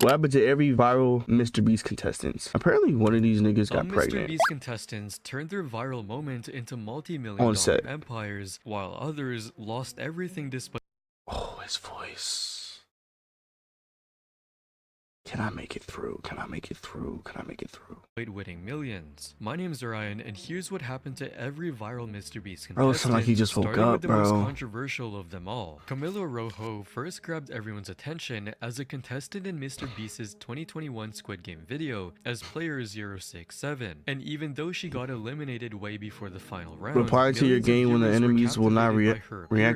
What happened to every viral MrBeast contestants? Apparently one of these niggas got Some pregnant. MrBeast contestants turned their viral moment into multi-million-dollar empires, while others lost everything despite... Oh, his voice. Can I make it through? Can I make it through? Can I make it through? winning millions. My name's Ryan, and here's what happened to every viral MrBeast contestant. Bro, sound like he just woke up, with the most controversial of them all. Camilo Rojo first grabbed everyone's attention as a contestant in MrBeast's 2021 Squid Game video as player 067. And even though she got eliminated way before the final round, reply to your game when the enemies will not react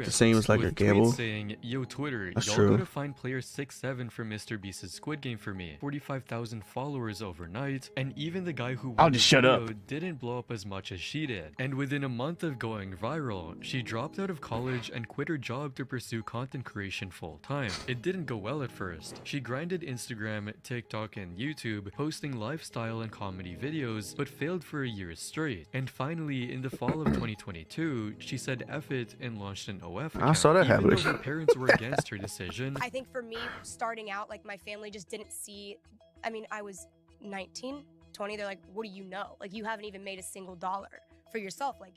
the same as like a gamble. Saying, "Yo Twitter, That's y'all true. gotta find player 67 for MrBeast's Squid Game for me. 45,000 followers overnight, and even the guy who I'll just shut up. Didn't blow up as much as she did. And within a month of going viral, she dropped out of college and quit her job to pursue content creation full time. It didn't go well at first. She grinded Instagram, TikTok, and YouTube, posting lifestyle and comedy videos, but failed for a year straight. And finally, in the fall of 2022, she said F it and launched an OF account. I saw that happen. Even though her parents were against her decision. I think for me, starting out, like my family just didn't see, I mean, I was 19, 20, they're like, what do you know? Like, you haven't even made a single dollar for yourself. Like,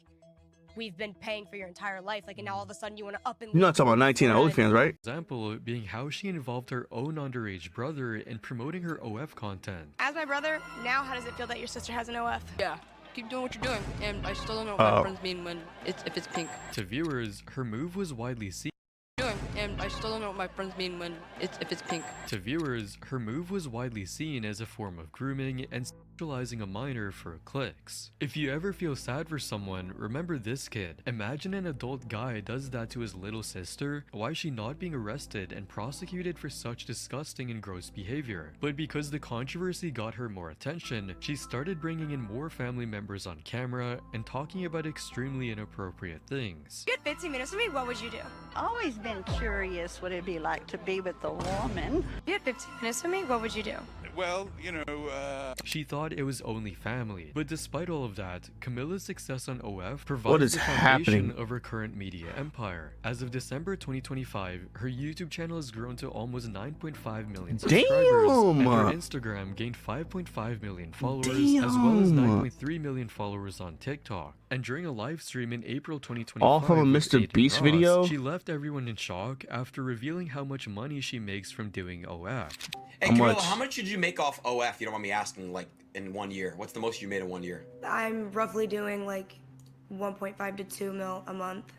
we've been paying for your entire life. Like, and now all of a sudden you want to up and... You're not talking about 19 at OnlyFans, right? Example being how she involved her own underage brother in promoting her OF content. As my brother, now how does it feel that your sister has an OF? Yeah. Keep doing what you're doing, and I still don't know what my friends mean when if it's pink. To viewers, her move was widely seen. And I still don't know what my friends mean when if it's pink. To viewers, her move was widely seen as a form of grooming and sexualizing a minor for clicks. If you ever feel sad for someone, remember this kid. Imagine an adult guy does that to his little sister. Why is she not being arrested and prosecuted for such disgusting and gross behavior? But because the controversy got her more attention, she started bringing in more family members on camera and talking about extremely inappropriate things. You had 15 minutes with me, what would you do? Always been curious what it'd be like to be with a woman. You had 15 minutes with me, what would you do? Well, you know, She thought it was only family. But despite all of that, Camilla's success on OF provides the foundation of her current media empire. As of December 2025, her YouTube channel has grown to almost 9.5 million subscribers. And her Instagram gained 5.5 million followers, as well as 9.3 million followers on TikTok. And during a live stream in April 2025, all from a MrBeast video, she left everyone in shock after revealing how much money she makes from doing OF. Hey, Camilla, how much did you make off OF? You don't mind me asking, like, in 1 year? What's the most you made in 1 year? I'm roughly doing like 1.5 to 2 mil a month.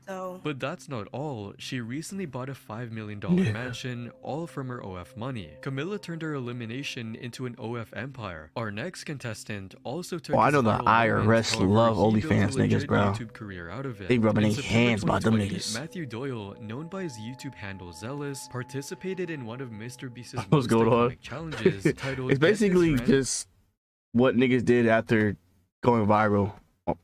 So. But that's not all. She recently bought a $5 million mansion, all from her OF money. Camilla turned her elimination into an OF empire. Our next contestant also took I know the IRS love OnlyFans niggas, bro. YouTube career out of it. They rubbing their hands by them niggas. Matthew Doyle, known by his YouTube handle Zealous, participated in one of MrBeast's most iconic challenges titled It's basically just what niggas did after going viral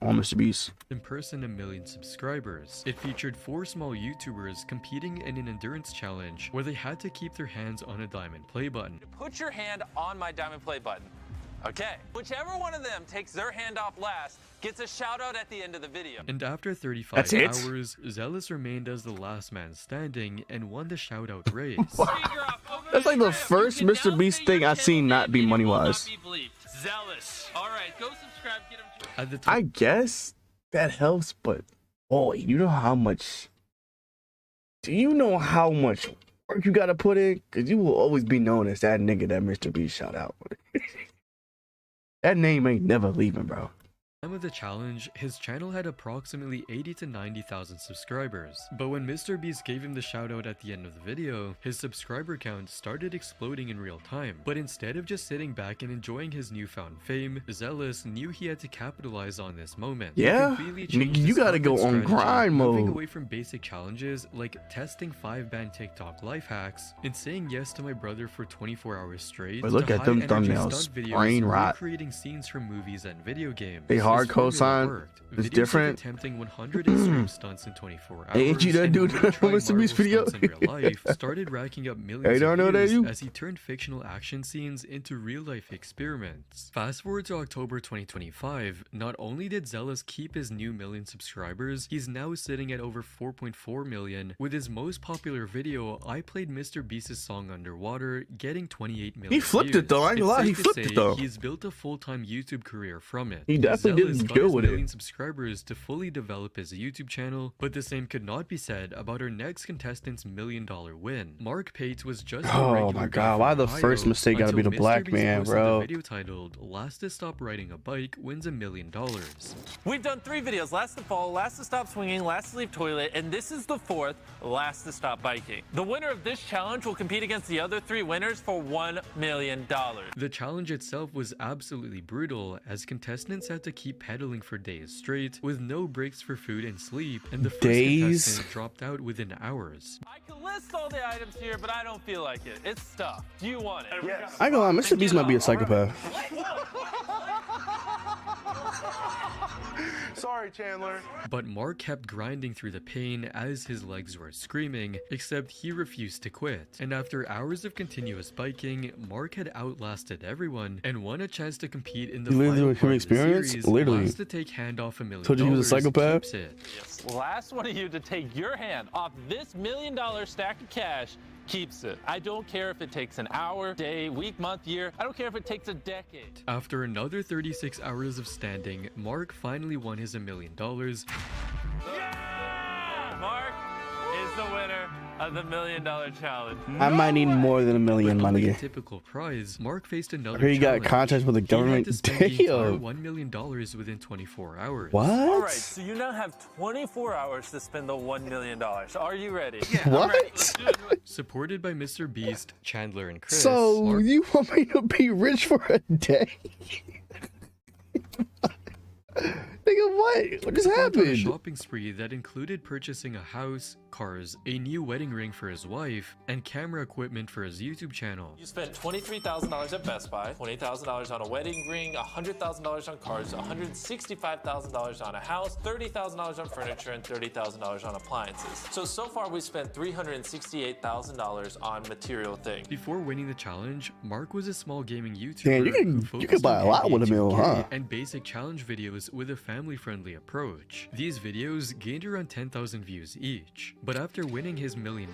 on MrBeast. In person, 1 million subscribers. It featured 4 small YouTubers competing in an endurance challenge where they had to keep their hands on a diamond play button. Put your hand on my diamond play button. Okay. Whichever one of them takes their hand off last gets a shout out at the end of the video. And after 35 hours, Zealous remained as the last man standing and won the shout out race. That's like the first MrBeast thing I've seen not be money wise. Zealous. All right, go subscribe. Get him. I guess that helps, but boy, you know how much. Do you know how much work you gotta put in? Cause you will always be known as that nigga that MrBeast shout out. That name ain't never leaving, bro. Time of the challenge, his channel had approximately 80 to 90,000 subscribers. But when MrBeast gave him the shoutout at the end of the video, his subscriber count started exploding in real time. But instead of just sitting back and enjoying his newfound fame, Zealous knew he had to capitalize on this moment. Yeah, you gotta go on grind mode. Moving away from basic challenges like testing 5-band TikTok life hacks and saying yes to my brother for 24 hours straight. But look at them thumbnails, brain rot. Creating scenes from movies and video games. They hard His formula cosign worked. is Videos of different. Attempting 100 extreme stunts in 24 hours. Ain't you that and dude retrying from Mr. Beast Marvel video? stunts in real life started racking up millions Hey, don't know of that views you? as he turned fictional action scenes into real-life experiments. Fast forward to October 2025, not only did Zealous keep his new million subscribers, he's now sitting at over 4.4 million, with his most popular video, I Played MrBeast's song Underwater, getting 28 million He flipped views. it though. I ain't gonna lie, he It's safe flipped to it say though. He's built a full-time YouTube career from it. He definitely Zealous did got good his with it. million subscribers to fully develop his YouTube channel, but the same could not be said about our next contestant's $1 million win. Mark Pates was just a Oh regular my guy God, from why the Ohio first mistake gotta be until the black MrBeast man, posted bro? The video titled "Last to Stop Riding a Bike Wins $1 Million." We've done 3 videos, last to fall, last to stop swinging, last to leave toilet, and this is the 4th, last to stop biking. The winner of this challenge will compete against the other 3 winners for $1 million. The challenge itself was absolutely brutal, as contestants had to keep pedaling for days straight, with no breaks for food and sleep, and the first Days? contestant dropped out within hours. I could list all the items here, but I don't feel like it. It's stuff. Do you want it? Yes. I ain't gonna lie, Mr. Beast might be a psychopath. Sorry, Chandler. But Mark kept grinding through the pain as his legs were screaming, except he refused to quit. And after hours of continuous biking, Mark had outlasted everyone and won a chance to compete in the You literally final doing part human of the experience? series. Literally. Last to take hand off $1 million. Told you he was a psychopath? keeps it. Last one of you to take your hand off this $1 million stack of cash keeps it. I don't care if it takes an hour, day, week, month, year. I don't care if it takes a decade. After another 36 hours of standing, Mark finally won his $1 million. Yeah! Mark is the winner of the $1 million challenge. I might need more than $1 million, my Unlike a nigga. typical prize, Mark faced another I heard you got challenge. contacts with the government. He had to spend the entire Damn. $1 million within 24 hours. What? All right, so you now have 24 hours to spend the $1 million. Are you ready? What? Supported by MrBeast, Chandler, and Chris. So Mark you want me to be rich for a day? Nigga, what just went on a happened? shopping spree that included purchasing a house, cars, a new wedding ring for his wife, and camera equipment for his YouTube channel. You spent $23,000 at Best Buy, $20,000 on a wedding ring, $100,000 on cars, $165,000 on a house, $30,000 on furniture, and $30,000 on appliances. So far we spent $368,000 on material things. Before winning the challenge, Mark was a small gaming YouTuber. Damn, you who could focused buy a on lot with $1 million, NBA huh? And basic challenge videos with a family-friendly approach. These videos gained around 10,000 views each. But after winning his $1 million,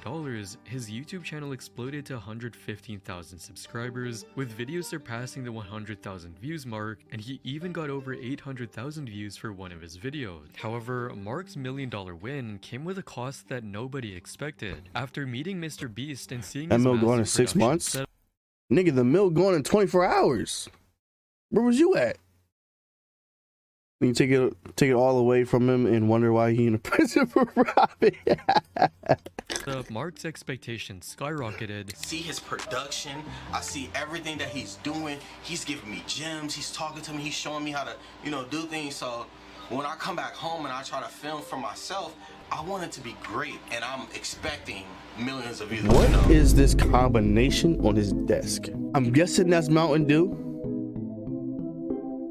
his YouTube channel exploded to 115,000 subscribers, with videos surpassing the 100,000 views mark, and he even got over 800,000 views for one of his videos. However, Mark's $1 million win came with a cost that nobody expected. After meeting MrBeast and seeing That his mill going in massive 6 production months? setup, Nigga, the mill going in 24 hours. Where was you at? You take it all away from him and wonder why he in prison for robbing. Mark's expectations skyrocketed. See his production. I see everything that he's doing. He's giving me gems. He's talking to me. He's showing me how to, do things. So when I come back home and I try to film for myself, I want it to be great, and I'm expecting millions of views. What is this combination on his desk? I'm guessing that's Mountain Dew.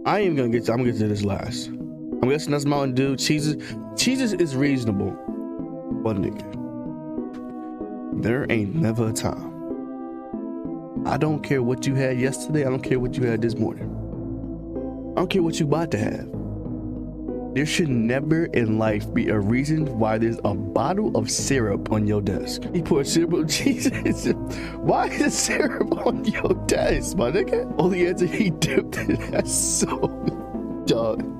I'm gonna get to this last. I'm guessing that's Mountain Dew. Cheeses is reasonable, but nigga, there ain't never a time. I don't care what you had yesterday. I don't care what you had this morning. I don't care what you about to have. There should never in life be a reason why there's a bottle of syrup on your desk. He put syrup on Jesus. Why is there syrup on your desk, my nigga? Only answer, he dipped it. That's so dog.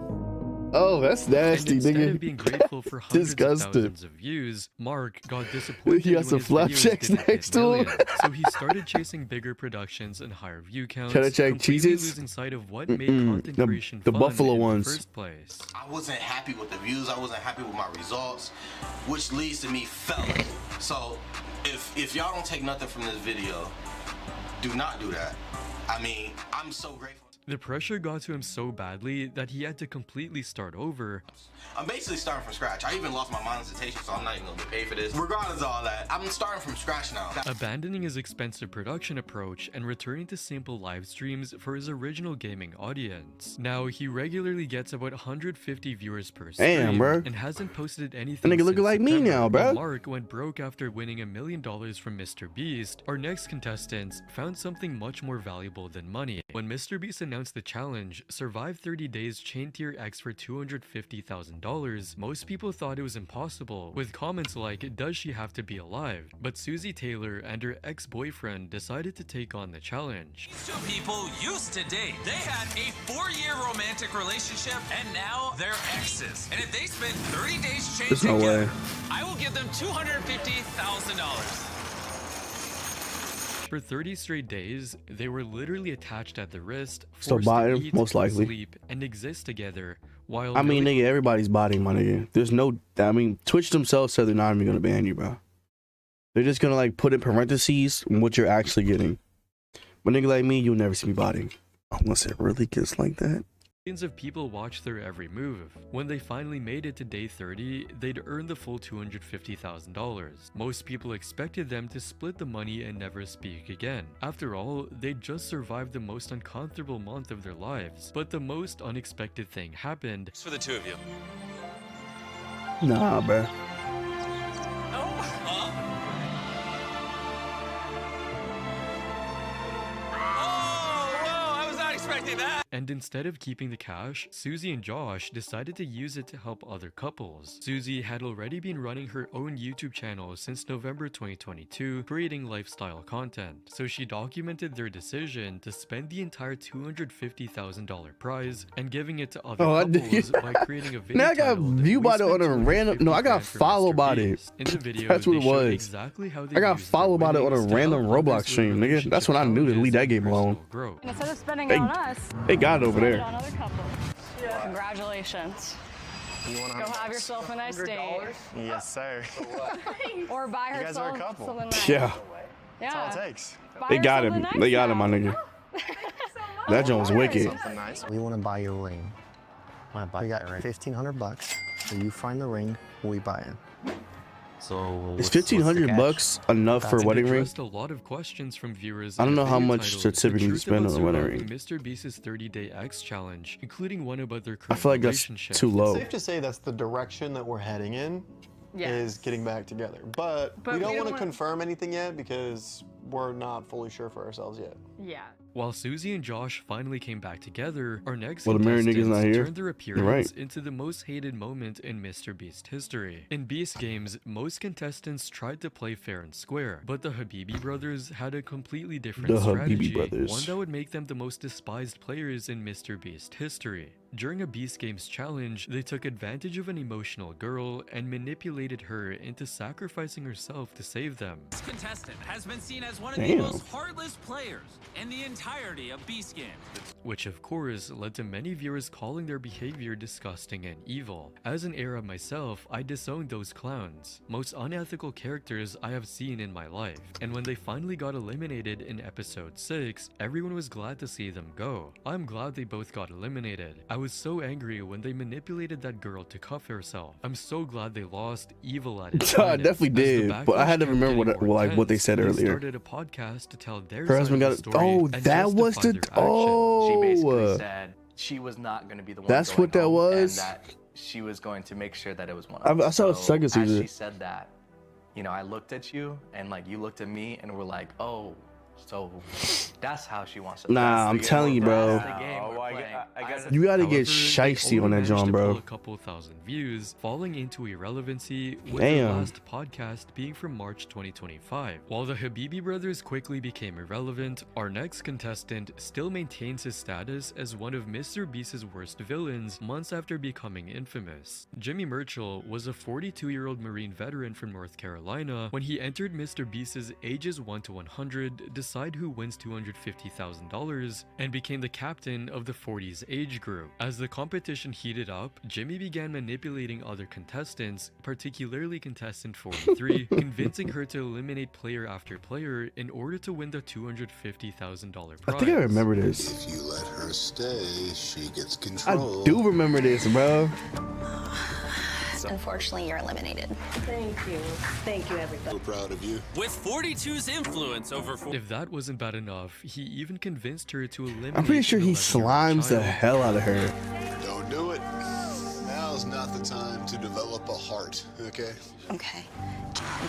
Oh, that's nasty, and instead nigga. of being grateful for hundreds of Disgusting. thousands of views, Mark got disappointed He got when some his flap videos checks didn't hit next to him. millions. So he started chasing bigger productions and higher view counts, Can I check completely Cheez-Its? losing sight of what made content creation the fun buffalo in ones. the first place. I wasn't happy with the views. I wasn't happy with my results, which leads to me failing. So if y'all don't take nothing from this video, do not do that. I mean, I'm so grateful. The pressure got to him so badly that he had to completely start over. I'm basically starting from scratch. I even lost my monetization, so I'm not even gonna get paid for this. Regardless of all that, I'm starting from scratch now. Abandoning his expensive production approach and returning to simple live streams for his original gaming audience. Now, he regularly gets about 150 viewers per stream. Damn, bro. And hasn't posted anything That nigga looking since like me September, now, when bro. Mark went broke after winning $1 million from MrBeast. Our next contestants found something much more valuable than money. When MrBeast announced the challenge, survive 30 days chain tier X for $250,000, most people thought it was impossible, with comments like, does she have to be alive? But Susie Taylor and her ex-boyfriend decided to take on the challenge. These two people used to date. They had a 4-year romantic relationship, and now they're exes. And if they spend 30 days chained There's no together, way. I will give them $250,000. For 30 straight days, they were literally attached at the wrist, Still forced to bottom, eat, most likely. sleep, and exist together. While I mean, going- nigga, everybody's body, my nigga. There's no, I mean, Twitch themselves said they're not even gonna ban you, bro. They're just gonna like put in parentheses what you're actually getting. But nigga like me, you'll never see me botting. Unless it really gets like that. Millions of people watched their every move. When they finally made it to day 30, they'd earned the full $250,000. Most people expected them to split the money and never speak again. After all, they'd just survived the most uncomfortable month of their lives. But the most unexpected thing happened. It's for the two of you. Nah, bro. And instead of keeping the cash, Susie and Josh decided to use it to help other couples. Susie had already been running her own YouTube channel since November 2022, creating lifestyle content. So she documented their decision to spend the entire $250,000 prize and giving it to other couples by creating a video. Now I got view bought it on a random. No, I got follow bought it. In the video, That's what it they showed was. Exactly how they I got used follow their bought it on a winnings to random help Roblox others stream, with nigga. That's when I knew to leave that game alone. growth. Instead of spending They- it on us, They got it over spend it there. on other couples. Congratulations. Go have yourself a nice date. Yes, sir. Or buy You guys are a herself couple. something nice. Yeah, That's all it takes. Buy they her got something it. nice They got it, now. my nigga. That joint was wicked. Something nice. We want to buy your ring. We got $1,500. So you find the ring, we buy it. So Is $1,500 enough for a And wedding ring? addressed a lot of questions from viewers. I don't in a know how video much to titled, typically "The Truth spend About on a wedding Surviving ring." MrBeast's 30-day X challenge, including one about their I current feel like that's relationship. too low. It's safe to say that's the direction that we're heading in, is getting back together. But we don't want to confirm anything yet because we're not fully sure for ourselves yet. Yeah. While Susie and Josh finally came back together, our next Well, the married nigga's not contestants here. turned their You're appearance right. into the most hated moment in MrBeast history. In Beast games, most contestants tried to play fair and square, but the Habibi brothers had a completely different The Habibi strategy, brothers. one that would make them the most despised players in MrBeast history. During a Beast Games challenge, they took advantage of an emotional girl and manipulated her into sacrificing herself to save them. This contestant has been seen as one of the Damn. most heartless players in the entirety of Beast Games. Which of course led to many viewers calling their behavior disgusting and evil. As an Arab myself, I disowned those clowns, most unethical characters I have seen in my life. And when they finally got eliminated in episode 6, everyone was glad to see them go. I'm glad they both got eliminated. I was so angry when they manipulated that girl to cuff herself. I'm so glad they lost, evil at it. I definitely did, but I had to remember what they said They earlier. started a podcast to tell their Her side husband of got the it. story Oh, and that was justify the. their action. Oh, She basically said she was not going to be the one. That's going what that home, was? And that she was going to make sure that it was one of us. I saw the second As season. she said that, you know, I looked at you and like you looked at me and we're like, oh, so that's how she wants to. Nah, I'm telling you, bro. You gotta get shicey on that John, bro. A couple thousand views, falling into irrelevancy with Damn. the last podcast being from March 2025. While the Habibi brothers quickly became irrelevant, our next contestant still maintains his status as one of MrBeast's worst villains months after becoming infamous. Jimmy Merchel was a 42-year-old Marine veteran from North Carolina when he entered MrBeast's Ages 1 to 100 Decide Who Wins $250 $250,000 and became the captain of the 40s age group. As the competition heated up, Jimmy began manipulating other contestants, particularly contestant 43, convincing her to eliminate player after player in order to win the $250,000 prize. I think I remember this. If you let her stay, she gets control. I do remember this, bro. Unfortunately, you're eliminated. Thank you. Thank you, everybody. So proud of you. With 42's influence over... If that wasn't bad enough, he even convinced her to eliminate... I'm pretty sure he slimes the hell out of her. Don't do it. Now's not the time to develop a heart, okay? Okay.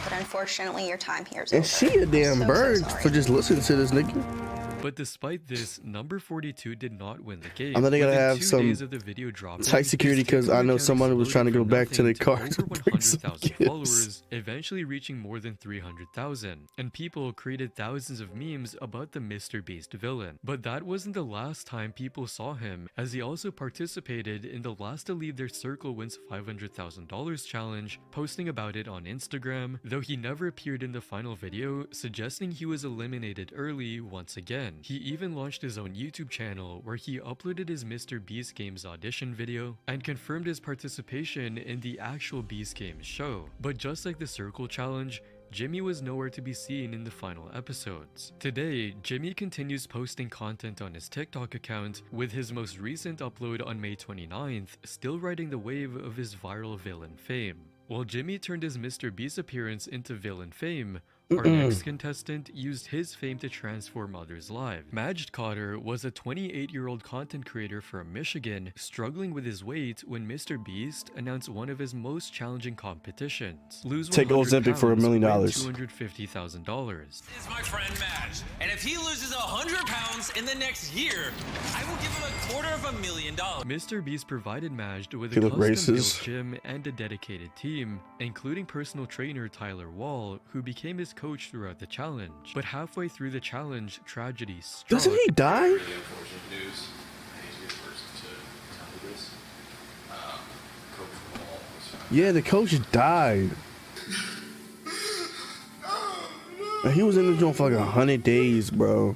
But unfortunately, your time here is over. And she a damn bird for just listening to this nigga. But despite this, number 42 did not win the game. I know they gotta Within have 2 some days of the video dropping, tight security because I know someone was trying to go back to their car over 100,000 followers, eventually reaching more than 300,000. And people created thousands of memes about the MrBeast villain. But that wasn't the last time people saw him, as he also participated in the last to leave their circle wins $500,000 challenge, posting about it on Instagram, though he never appeared in the final video, suggesting he was eliminated early once again. He even launched his own YouTube channel where he uploaded his MrBeast Games audition video and confirmed his participation in the actual Beast Games show. But just like the Circle Challenge, Jimmy was nowhere to be seen in the final episodes. Today, Jimmy continues posting content on his TikTok account, with his most recent upload on May 29th still riding the wave of his viral villain fame. While Jimmy turned his MrBeast appearance into villain fame, our next contestant used his fame to transform others' lives. Majd Cotter was a 28-year-old content creator from Michigan, struggling with his weight when MrBeast announced one of his most challenging competitions. Lose Take Ozempic for $1 million. $250,000. This is my friend Majd, and if he loses 100 pounds in the next year, I will give him $250,000. MrBeast provided Majd with He a looked custom-built racist. gym and a dedicated team, including personal trainer Tyler Wall, who became his coach throughout the challenge. But halfway through the challenge, tragedy struck. Doesn't he die? Really unfortunate news. I hate to be the person to tell you this. Coach from Wall was found. Yeah, the coach died. He was in the joint for like 100 days, bro.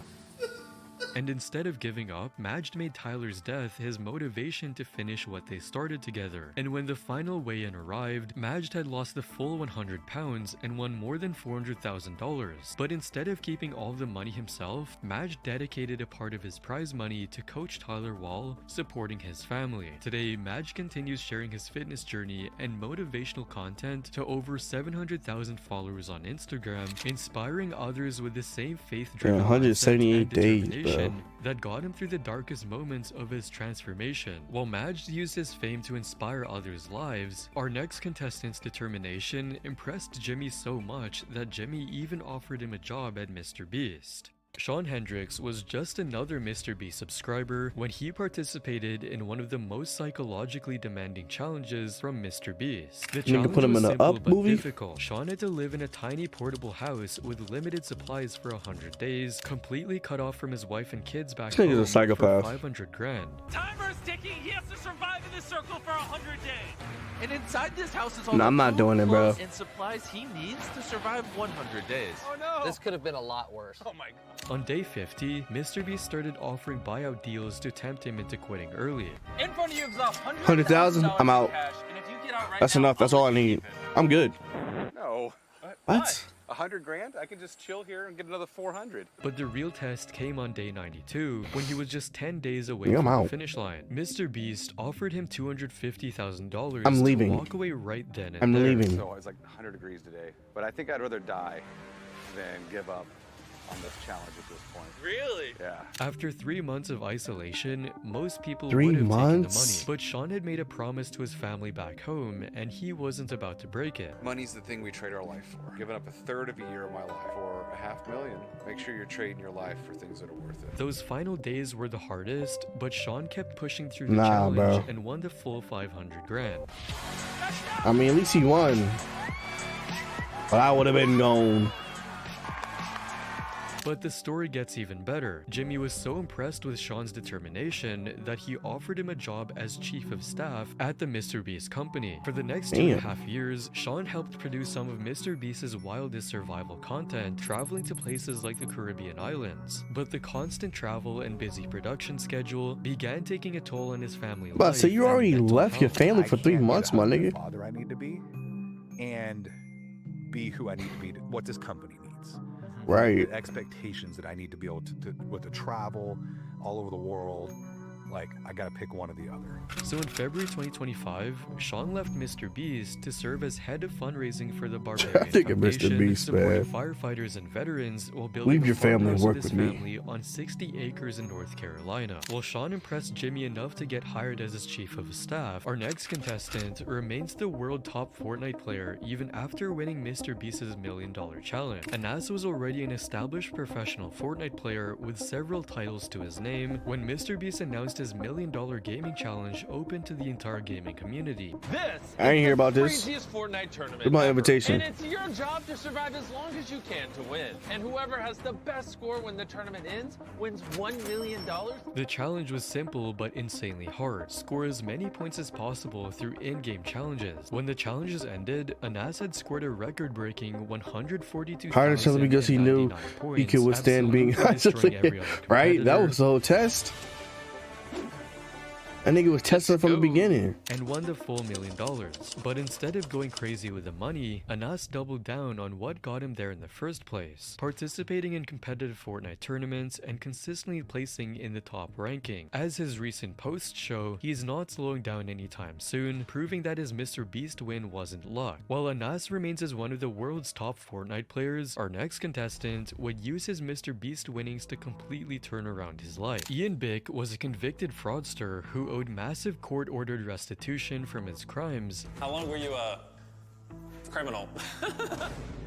And instead of giving up, Majd made Tyler's death his motivation to finish what they started together. And when the final weigh-in arrived, Majd had lost the full 100 pounds and won more than $400,000. But instead of keeping all the money himself, Majd dedicated a part of his prize money to coach Tyler Wall, supporting his family. Today, Majd continues sharing his fitness journey and motivational content to over 700,000 followers on Instagram, inspiring others with the same faith-driven 178 days, bro. That got him through the darkest moments of his transformation. While Majd used his fame to inspire others' lives, our next contestant's determination impressed Jimmy so much that Jimmy even offered him a job at MrBeast. Sean Hendricks was just another MrBeast subscriber when he participated in one of the most psychologically demanding challenges from MrBeast. The challenge put him was in a simple Up but movie? difficult. Sean had to live in a tiny portable house with limited supplies for 100 days, completely cut off from his wife and kids back This nigga's a home psychopath. for 500 grand. Timer's ticking. He has to survive in this circle for 100 days. And inside this house is all No, the I'm not food, doing it, bro. clothes, and supplies he needs to survive 100 days. Oh no! This could have been a lot worse. Oh my god. On day 50, MrBeast started offering buyout deals to tempt him into quitting early. In front of you is $100,000, I'm out. cash, and if you get out right That's now, enough. That's all I need. I'm good. No. What? 100 grand? I can just chill here and get another 400. But the real test came on day 92, when he was just 10 days away Yeah, I'm from the out. finish line. MrBeast offered him $250,000 I'm leaving. to walk away right then and I'm there. leaving. So it's like 100 degrees today. But I think I'd rather die than give up on this challenge at this point. Really? Yeah. After 3 months of isolation, most people 3 would have taken the money. months? But Sean had made a promise to his family back home, and he wasn't about to break it. Money's the thing we trade our life for. Giving up a third of a year of my life for $500,000. Make sure you're trading your life for things that are worth it. Those final days were the hardest, but Sean kept pushing through the Nah, challenge bro. and won the full 500 grand. I mean, at least he won. But I would have been gone. But the story gets even better. Jimmy was so impressed with Sean's determination that he offered him a job as chief of staff at the MrBeast company. For the next 2.5 years, Sean helped produce some of MrBeast's wildest survival content, traveling to places like the Caribbean islands. But the constant travel and busy production schedule began taking a toll on his family life. So you already left your family for 3 months, my nigga. Father I need to be, and be who I need to be, what this company needs. Right. The expectations that I need to be able to travel all over the world. Like, I gotta pick one or the other. So in February 2025, Sean left MrBeast to serve as head of fundraising for the Barbarian Foundation, MrBeast, supporting man. firefighters and veterans while building Leave your family and farmhouse work with his with me. family on 60 acres in North Carolina. While Sean impressed Jimmy enough to get hired as his chief of staff, our next contestant remains the world top Fortnite player even after winning MrBeast's $1 million challenge. Anas was already an established professional Fortnite player with several titles to his name when MrBeast announced his $1 million gaming challenge open to the entire gaming community. This I ain't hear about this. craziest Fortnite tournament Give my ever. invitation. And it's your job to survive as long as you can to win. And whoever has the best score when the tournament ends wins $1 million. The challenge was simple but insanely hard. Score as many points as possible through in-game challenges. When the challenges ended, Anas had scored a record-breaking 142,099 Hired him because he knew he could withstand being destroying every other right. That competitor. was the whole test. That nigga was testing from the beginning. And won the full $1 million. But instead of going crazy with the money, Anas doubled down on what got him there in the first place, participating in competitive Fortnite tournaments and consistently placing in the top ranking. As his recent posts show, he's not slowing down anytime soon, proving that his MrBeast win wasn't luck. While Anas remains as one of the world's top Fortnite players, our next contestant would use his MrBeast winnings to completely turn around his life. Ian Bick was a convicted fraudster who owed massive court-ordered restitution from his crimes. How long were you a criminal?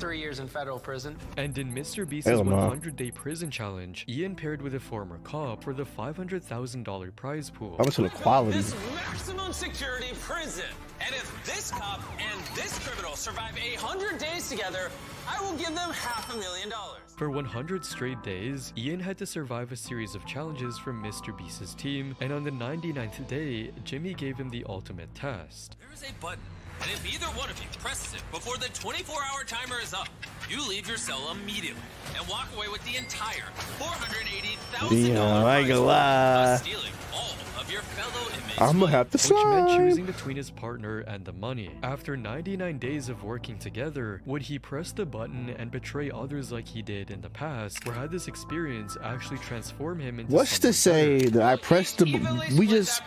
3 years in federal prison. And in MrBeast's Hell no. 100-day prison challenge, Ian paired with a former cop for the $500,000 prize pool. I was in equality. This maximum security prison. And if this cop and this criminal survive 100 days together, I will give them $500,000. For 100 straight days, Ian had to survive a series of challenges from MrBeast's team, and on the 99th day, Jimmy gave him the ultimate test. There is a button, and if either one of you presses it before the 24-hour timer is up, you leave your cell immediately and walk away with the entire $480,000 I ain't gonna lie. stealing all of your fellow inmates. I'm gonna have to Which meant slide. choosing between his partner and the money. After 99 days of working together, would he press the button and betray others like he did in the past, or had this experience actually transform him into What's to say that I pressed the? We just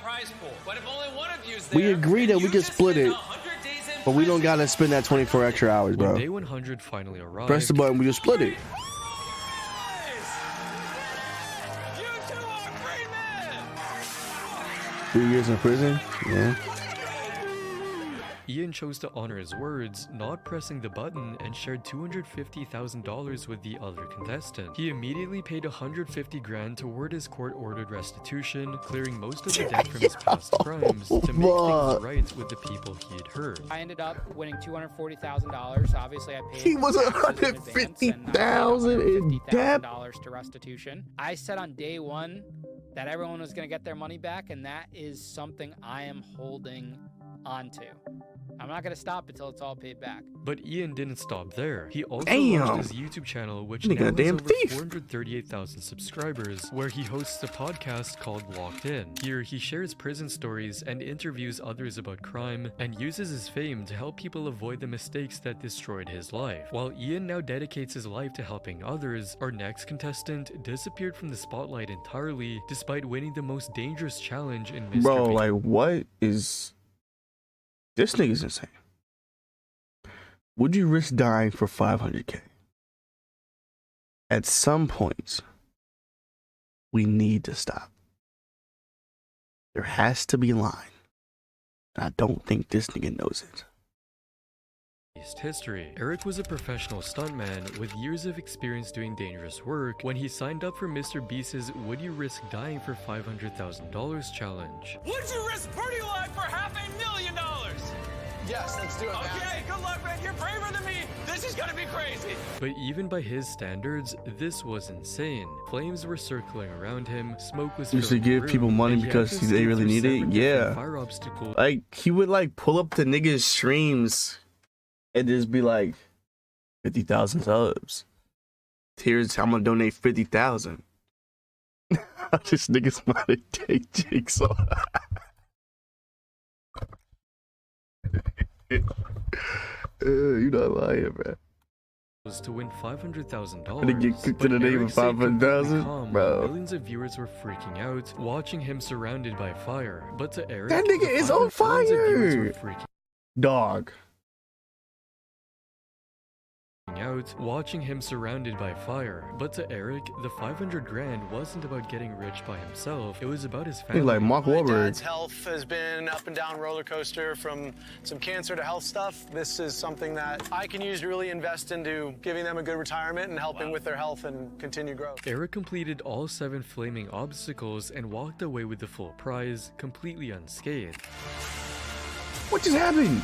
we agree that we can split it, but we don't gotta spend that 24 extra hours, When bro. day 100 finally arrived, Press the button, we just split it. Three years in prison? Yeah. Ian chose to honor his words, not pressing the button, and shared $250,000 with the other contestant. He immediately paid $150,000 toward his court-ordered restitution, clearing most of the debt from his past crimes to make things right with the people he had hurt. I ended up winning $240,000. Obviously, I paid. He was $150,000 in debt. $50,000 to restitution. I said on day one that everyone was going to get their money back, and that is something I am holding onto. I'm not gonna stop until it's all paid back. But Ian didn't stop there. He also Damn. launched his YouTube channel, which Nigga, now a has damn over thief. 438,000 subscribers, where he hosts a podcast called Locked In. Here, he shares prison stories and interviews others about crime, and uses his fame to help people avoid the mistakes that destroyed his life. While Ian now dedicates his life to helping others, our next contestant disappeared from the spotlight entirely, despite winning the most dangerous challenge in MrBeast. Bro, like, what is... This nigga's insane. Would you risk dying for 500K? At some points, we need to stop. There has to be a line. And I don't think this nigga knows it. History. Eric was a professional stuntman with years of experience doing dangerous work when he signed up for MrBeast's Would You Risk Dying for $500,000 challenge. Would you risk burning alive for $500,000? Yes, let's do it, man. Okay, good luck, man. You're braver than me. This is gonna be crazy. But even by his standards, this was insane. Flames were circling around him, smoke was Used to filling the give room, people money and he had because to they skate really through need it. 7 different Yeah. fire obstacles. Like he would like pull up the niggas' streams and just be like 50,000 subs. Here's I'm gonna donate 50,000. This nigga's money take jigsaw. You not lying, bro. Was to win $500,000. Gonna get cooked in the name of 500,000, bro. Millions of viewers were freaking out, watching him surrounded by fire. But to Eric, That nigga is on millions of viewers were fire. freaking Dog. out, watching him surrounded by fire. But to Eric, the 500 grand wasn't about getting rich by himself. It was about his family. He's like Mark My Wahlberg. dad's health has been an up and down roller coaster from some cancer to health stuff. This is something that I can use to really invest into giving them a good retirement and helping with their health and continued growth. Eric completed all 7 flaming obstacles and walked away with the full prize, completely unscathed. What just happened?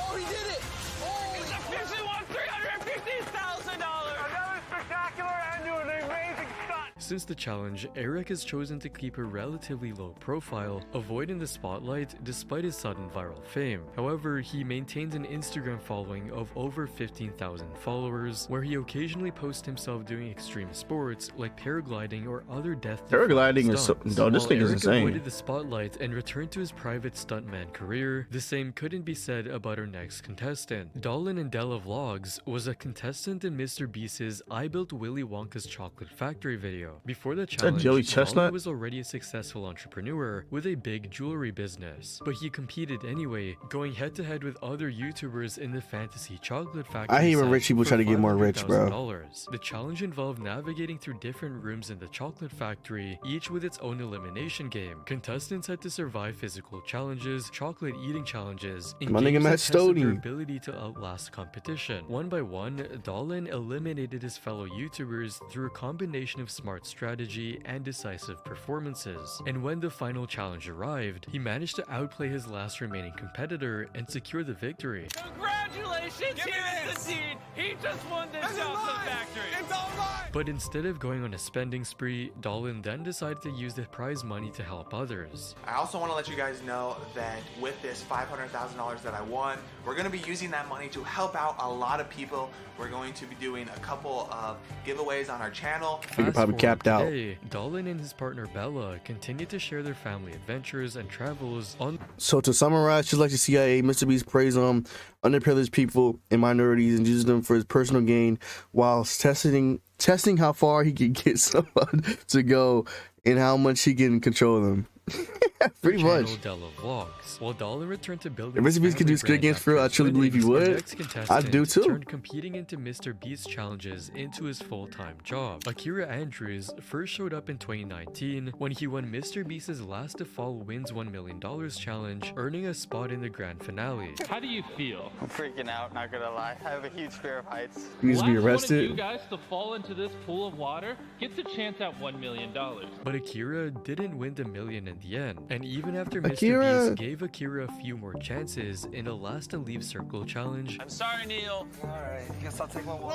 Oh, he did it! Oh, he's officially won $350,000! Another spectacular and an amazing stunt! Since the challenge, Eric has chosen to keep a relatively low profile, avoiding the spotlight despite his sudden viral fame. However, he maintains an Instagram following of over 15,000 followers, where he occasionally posts himself doing extreme sports like paragliding or other death-defying Paragliding is so. stunts. No, this While thing is Eric insane. avoided the spotlight and returned to his private stuntman career, the same couldn't be said about our next contestant. Dolan and Della Vlogs was a contestant in MrBeast's I Built Willy Wonka's Chocolate Factory video. Before the challenge, Joey Dolan Chestnut? was already a successful entrepreneur with a big jewelry business, but he competed anyway, going head-to-head with other YouTubers in the Fantasy Chocolate Factory. I hate when set rich people for try to get more rich, bro. $500,000. The challenge involved navigating through different rooms in the chocolate factory, each with its own elimination game. Contestants had to survive physical challenges, chocolate eating challenges, and My nigga games Matt that tested their Stoney. ability to outlast competition. One by one, Dolan eliminated his fellow YouTubers through a combination of smart strategy and decisive performances. And when the final challenge arrived, he managed to outplay his last remaining competitor and secure the victory. Congratulations! Here's the deed! He just won this chocolate factory! It's all mine! But instead of going on a spending spree, Dolan then decided to use the prize money to help others. I also want to let you guys know that with this $500,000 that I won, we're going to be using that money to help out a lot of people. We're going to be doing a couple of giveaways on our channel. Nigga probably capped out. Today, Dolan and his partner Bella continue to share their family adventures and travels on. So to summarize, just like the CIA, MrBeast preys on underprivileged people and minorities and uses them for his personal gain, whilst testing how far he can get someone to go and how much he can control them. Pretty much. Della Vlogs. While Dolan returned to building If MrBeast could do Squid Games for real, I truly believe he would. I'd do too. Turned competing into MrBeast challenges into his full-time job. Akira Andrews first showed up in 2019 when he won MrBeast's Last to Fall Wins $1 Million challenge, earning a spot in the grand finale. How do you feel? I'm freaking out, not gonna lie. I have a huge fear of heights. He needs to be Last one of arrested. you guys to fall into this pool of water gets a chance at $1 million. But Akira didn't win the million in the end, and even after Akira. MrBeast gave Akira a few more chances in a last to leave circle challenge, I'm sorry, Neil. Alright, guess I'll take one more.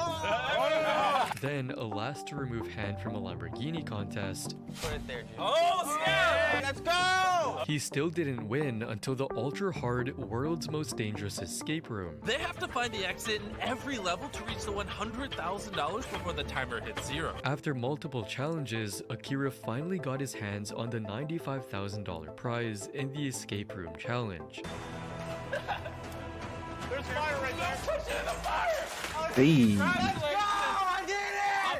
then a last to remove hand from a Lamborghini contest, Put it there, dude. Oh, snap! Let's go! he still didn't win until the ultra-hard World's Most Dangerous Escape Room. They have to find the exit in every level to reach the $100,000 before the timer hits 0. After multiple challenges, Akira finally got his hands on the $95,000 prize in the Escape Room Challenge. There's fire right there. Push it in the fire! Hey. I did it!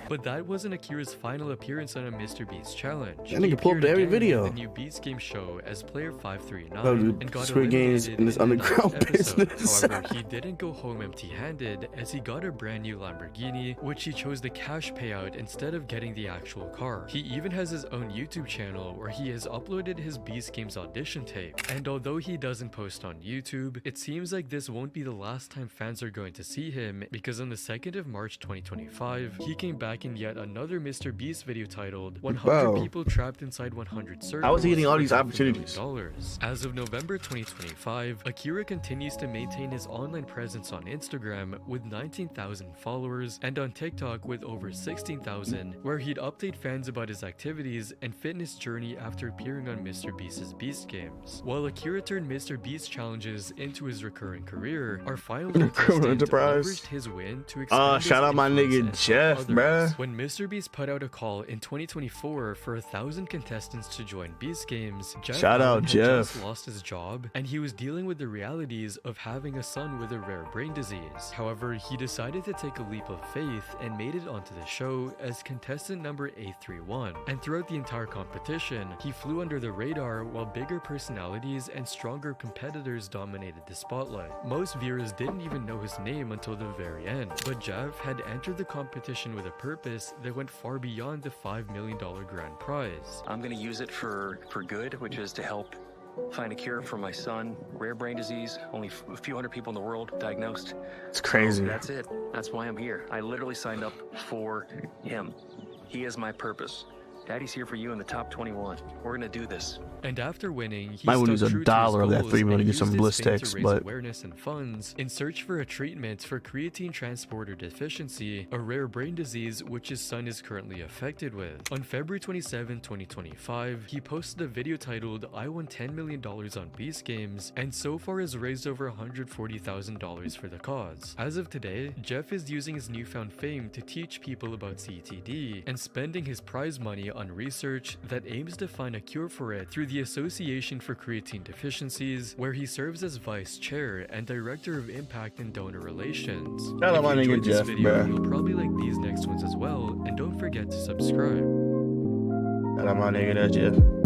But that wasn't Akira's final appearance on a MrBeast challenge. That nigga pulled up appeared every again video. in the new Beast Game show as player 539 Bro, dude, and got Squid Games eliminated in this the next underground episode. business. However, he didn't go home empty-handed as he got a brand new Lamborghini, which he chose the cash payout instead of getting the actual car. He even has his own YouTube channel where he has uploaded his Beast Games audition tape. And although he doesn't post on YouTube, it seems like this won't be the last time fans are going to see him, because on the 2nd of March 2025, he came back making yet another MrBeast video titled 100 People Trapped Inside 100 Circles. How is he getting all these for opportunities? $5 million. As of November 2025, Akira continues to maintain his online presence on Instagram with 19,000 followers and on TikTok with over 16,000, where he'd update fans about his activities and fitness journey after appearing on MrBeast's Beast Games. While Akira turned MrBeast challenges into his recurring career, our final contestant leveraged his win to expand shout out my nigga Jeff, bruh. When MrBeast put out a call in 2024 for 1,000 contestants to join Beast Games, Jeff had just lost his job, and he was dealing with the realities of having a son with a rare brain disease. However, he decided to take a leap of faith and made it onto the show as contestant number 831. And throughout the entire competition, he flew under the radar while bigger personalities and stronger competitors dominated the spotlight. Most viewers didn't even know his name until the very end, but Jeff had entered the competition with a purpose that went far beyond the $5 million grand prize. I'm going to use it for good, which is to help find a cure for my son. Rare brain disease, only a few hundred people in the world diagnosed. It's crazy. So that's it. That's why I'm here. I literally signed up for him. He is my purpose. Daddy's here for you in the top 21. We're gonna do this. And after winning, he might want to use $1 of that $3 million to get some bliss text, but awareness and funds in search for a treatment for creatine transporter deficiency, a rare brain disease which his son is currently affected with. On February 27, 2025, he posted a video titled "I won $10 million on Beast Games," and so far has raised over $140,000 for the cause. As of today, Jeff is using his newfound fame to teach people about CTD and spending his prize money on research that aims to find a cure for it through the Association for Creatine Deficiencies, where he serves as vice chair and director of impact and donor relations. Shout out my nigga Jeff, bruh. You'll probably like these next ones as well, and don't forget to subscribe. Shout out my nigga Jeff.